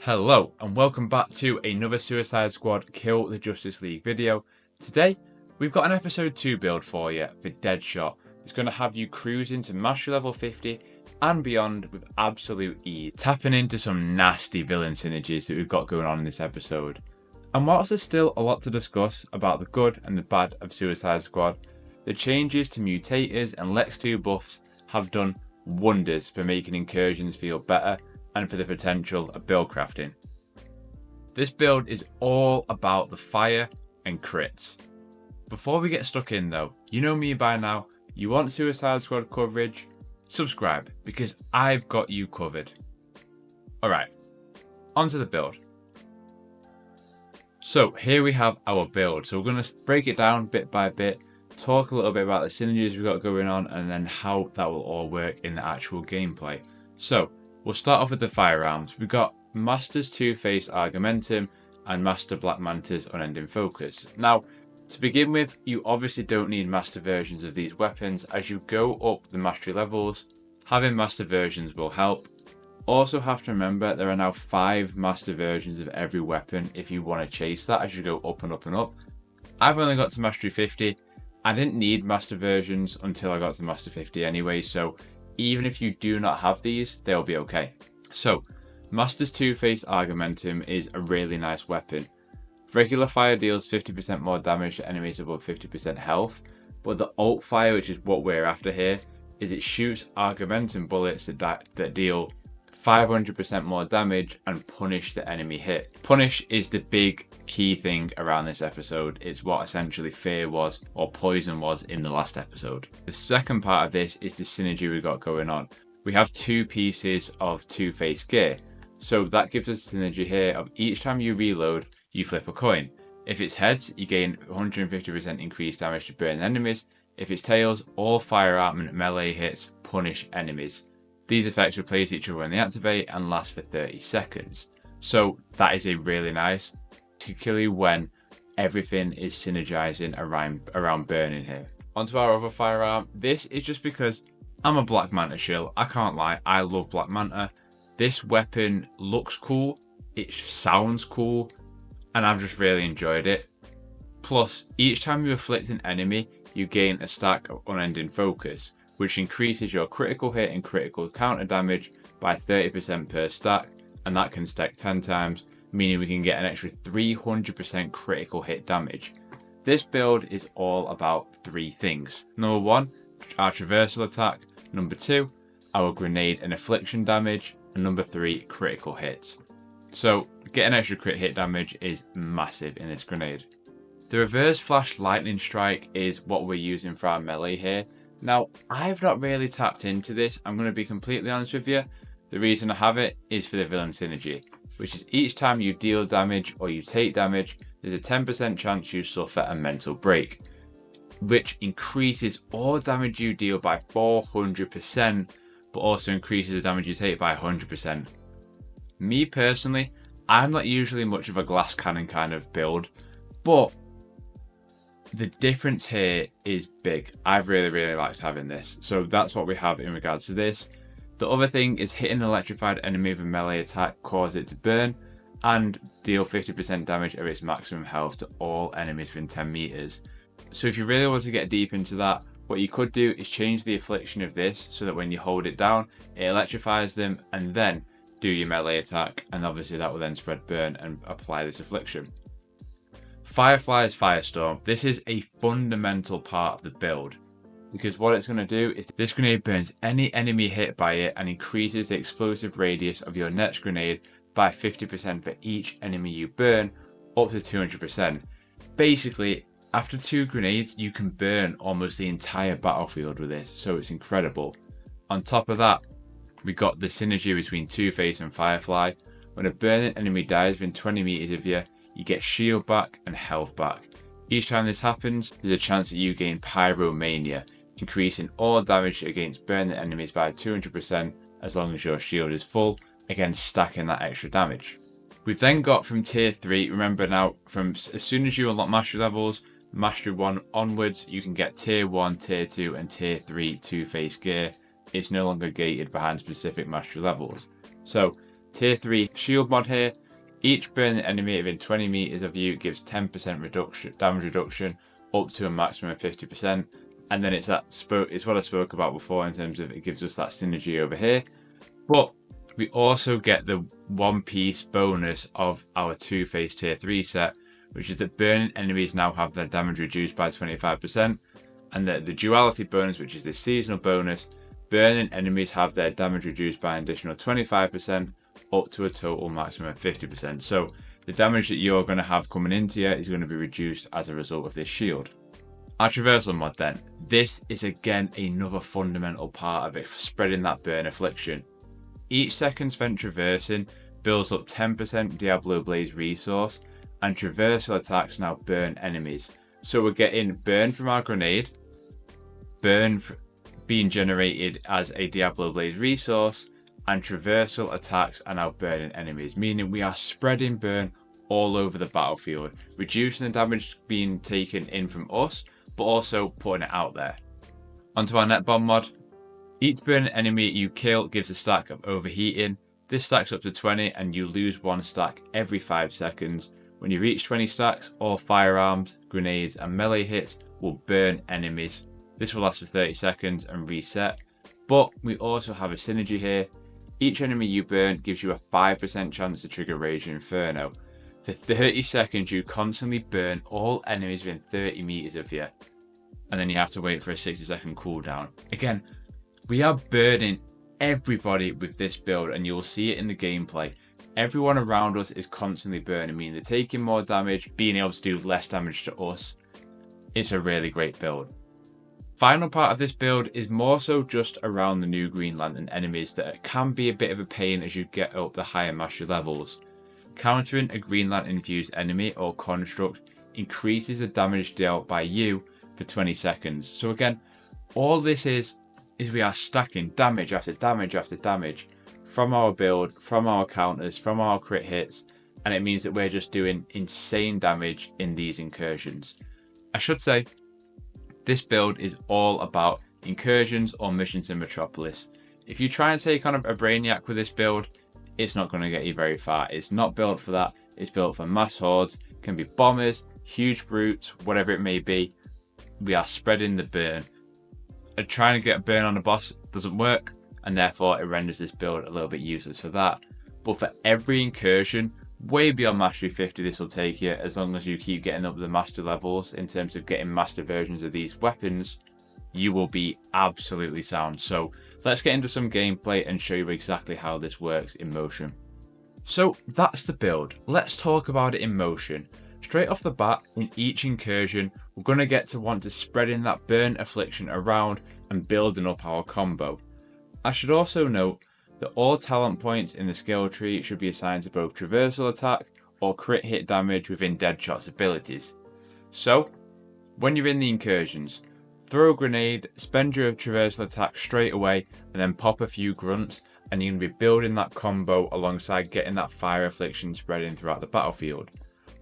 Hello and welcome back to another Suicide Squad Kill the Justice League video. Today we've got an episode 2 build for you for Deadshot. It's going to have you cruising to mastery level 50 and beyond with absolute ease, tapping into some nasty villain synergies that we've got going on in this episode. And whilst there's still a lot to discuss about the good and the bad of Suicide Squad, the changes to mutators and Lex 2 buffs have done wonders for making incursions feel better and for the potential of build crafting. This build is all about the fire and crits. Before we get stuck in though, you know me by now, you want Suicide Squad coverage? Subscribe, because I've got you covered. Alright, onto the build. So here we have our build, so we're going to break it down bit by bit, talk a little bit about the synergies we've got going on, and then how that will all work in the actual gameplay. So, we'll start off with the firearms. We've got Master's Two-Faced Argumentum and Master Black Manta's Unending Focus. Now, to begin with, you obviously don't need master versions of these weapons. As you go up the mastery levels, having master versions will help. Also have to remember there are now 5 master versions of every weapon if you want to chase that as you go up and up and up. I've only got to mastery 50. I didn't need master versions until I got to master 50 anyway, so even if you do not have these, they'll be okay. So, Master's Two-Faced Argumentum is a really nice weapon. Regular fire deals 50% more damage to enemies above 50% health, but the alt fire, which is what we're after here, is it shoots Argumentum bullets that deal 500% more damage and punish the enemy hit. Punish is the big key thing around this episode. It's what essentially fear was, or poison was, in the last episode. The second part of this is the synergy we've got going on. We have 2 pieces of Two-Faced gear, so that gives us synergy here of each time you reload, you flip a coin. If it's heads, you gain 150% increased damage to burn enemies. If it's tails, all firearm and melee hits punish enemies. These effects replace each other when they activate and last for 30 seconds. So that is a really nice, particularly when everything is synergizing around burning here. Onto our other firearm. This is just because I'm a Black Manta shill. I can't lie, I love Black Manta. This weapon looks cool, it sounds cool, and I've just really enjoyed it. Plus, each time you afflict an enemy, you gain a stack of Unending Focus, which increases your critical hit and critical counter damage by 30% per stack, and that can stack 10 times, meaning we can get an extra 300% critical hit damage. This build is all about 3 things. Number 1, our Traversal attack. Number 2, our grenade and affliction damage. And number 3, critical hits. So, getting extra crit hit damage is massive in this grenade. The reverse flash lightning strike is what we're using for our melee here. Now, I've not really tapped into this, I'm going to be completely honest with you. The reason I have it is for the villain synergy, which is each time you deal damage or you take damage, there's a 10% chance you suffer a mental break, which increases all damage you deal by 400%, but also increases the damage you take by 100%. Me personally, I'm not usually much of a glass cannon kind of build, but the difference here is big. I've really liked having this. So that's what we have in regards to this. The other thing is hitting an electrified enemy with a melee attack causes it to burn and deal 50% damage of its maximum health to all enemies within 10 meters. So if you really want to get deep into that, what you could do is change the affliction of this so that when you hold it down, it electrifies them and then do your melee attack, and obviously that will then spread burn and apply this affliction. Firefly's Firestorm. This is a fundamental part of the build, because what it's going to do is this grenade burns any enemy hit by it and increases the explosive radius of your next grenade by 50% for each enemy you burn, up to 200%. Basically, after 2 grenades, you can burn almost the entire battlefield with this, so it's incredible. On top of that, we got the synergy between Two-Face and Firefly. When a burning enemy dies within 20 meters of you, you get shield back and health back. Each time this happens, there's a chance that you gain Pyromania, increasing all damage against burning enemies by 200% as long as your shield is full, again stacking that extra damage. We've then got from tier 3, remember now, from as soon as you unlock mastery levels, mastery 1 onwards, you can get tier 1, tier 2 and tier 3 Two-Faced gear. It's no longer gated behind specific mastery levels. So Tier 3 shield mod here. Each burning enemy within 20 meters of you gives 10% damage reduction up to a maximum of 50%. And then it's what I spoke about before in terms of it gives us that synergy over here. But we also get the one piece bonus of our two-phase tier 3 set, which is that burning enemies now have their damage reduced by 25%. And the duality bonus, which is the seasonal bonus, burning enemies have their damage reduced by an additional 25%, up to a total maximum of 50%. So the damage that you're going to have coming into you is going to be reduced as a result of this shield. Our Traversal mod then. This is again another fundamental part of it, spreading that burn affliction. Each second spent traversing builds up 10% Diablo Blaze resource, and Traversal attacks now burn enemies. So we're getting burn from our grenade, burn being generated as a Diablo Blaze resource, and Traversal attacks are now burning enemies, meaning we are spreading burn all over the battlefield, reducing the damage being taken in from us, but also putting it out there. Onto our net bomb mod. Each burning enemy you kill gives a stack of overheating. This stacks up to 20 and you lose one stack every 5 seconds. When you reach 20 stacks, all firearms, grenades and melee hits will burn enemies. This will last for 30 seconds and reset. But we also have a synergy here. Each enemy you burn gives you a 5% chance to trigger Rage Inferno. For 30 seconds you constantly burn all enemies within 30 meters of you. And then you have to wait for a 60-second cooldown. Again, we are burning everybody with this build, and you'll see it in the gameplay. Everyone around us is constantly burning, meaning they're taking more damage, being able to do less damage to us. It's a really great build. Final part of this build is more so just around the new Green Lantern enemies that can be a bit of a pain as you get up the higher mastery levels. Countering a Green Lantern infused enemy or construct increases the damage dealt by you for 20 seconds. So again, all this is we are stacking damage after damage after damage from our build, from our counters, from our crit hits, and it means that we're just doing insane damage in these incursions. I should say, this build is all about incursions or missions in Metropolis. If you try and take on a Brainiac with this build, it's not going to get you very far. It's not built for that. It's built for mass hordes, can be bombers, huge brutes, whatever it may be. We are spreading the burn. And trying to get a burn on a boss doesn't work, and therefore it renders this build a little bit useless for that. But for every incursion, way beyond Mastery 50 this will take you, as long as you keep getting up the master levels in terms of getting master versions of these weapons, you will be absolutely sound. So let's get into some gameplay and show you exactly how this works in motion. So that's the build. Let's talk about it in motion. Straight off the bat, in each incursion, we're going to get to want to spreading that burn affliction around and building up our combo. I should also note that all talent points in the skill tree should be assigned to both Traversal attack or crit hit damage within Deadshot's abilities. So, when you're in the incursions, throw a grenade, spend your Traversal attack straight away, and then pop a few grunts, and you're going to be building that combo alongside getting that fire affliction spreading throughout the battlefield.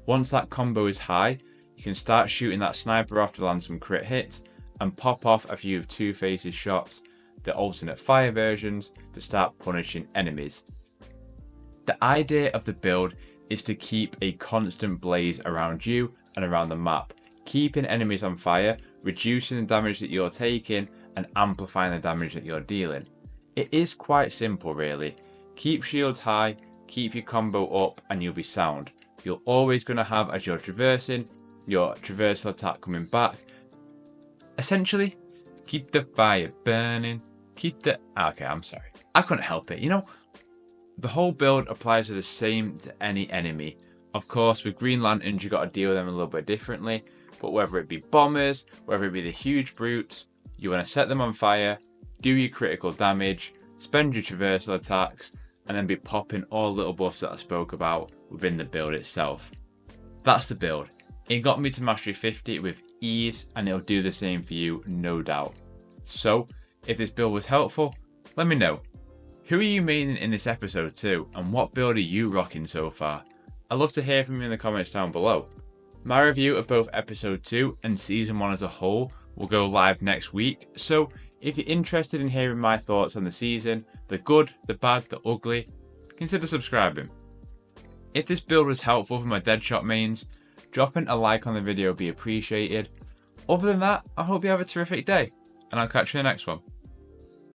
Once that combo is high, you can start shooting that sniper off to land some crit hits and pop off a few of Two-Face's shots, the alternate fire versions, to start punishing enemies. The idea of the build is to keep a constant blaze around you and around the map, keeping enemies on fire, reducing the damage that you're taking and amplifying the damage that you're dealing. It is quite simple really. Keep shields high, keep your combo up and you'll be sound. You're always going to have, as you're traversing, your Traversal attack coming back. Essentially, keep the fire burning, okay, I'm sorry. I couldn't help it. You know, the whole build applies to the same to any enemy. Of course, with Green Lanterns, you got to deal with them a little bit differently. But whether it be bombers, whether it be the huge brutes, you want to set them on fire, do your critical damage, spend your Traversal attacks, and then be popping all little buffs that I spoke about within the build itself. That's the build. It got me to Mastery 50 with ease, and it'll do the same for you, no doubt. So, if this build was helpful, let me know. Who are you maining in this episode too, and what build are you rocking so far? I'd love to hear from you in the comments down below. My review of both episode 2 and season 1 as a whole will go live next week, so if you're interested in hearing my thoughts on the season, the good, the bad, the ugly, consider subscribing. If this build was helpful for my Deadshot mains, dropping a like on the video would be appreciated. Other than that, I hope you have a terrific day, and I'll catch you in the next one.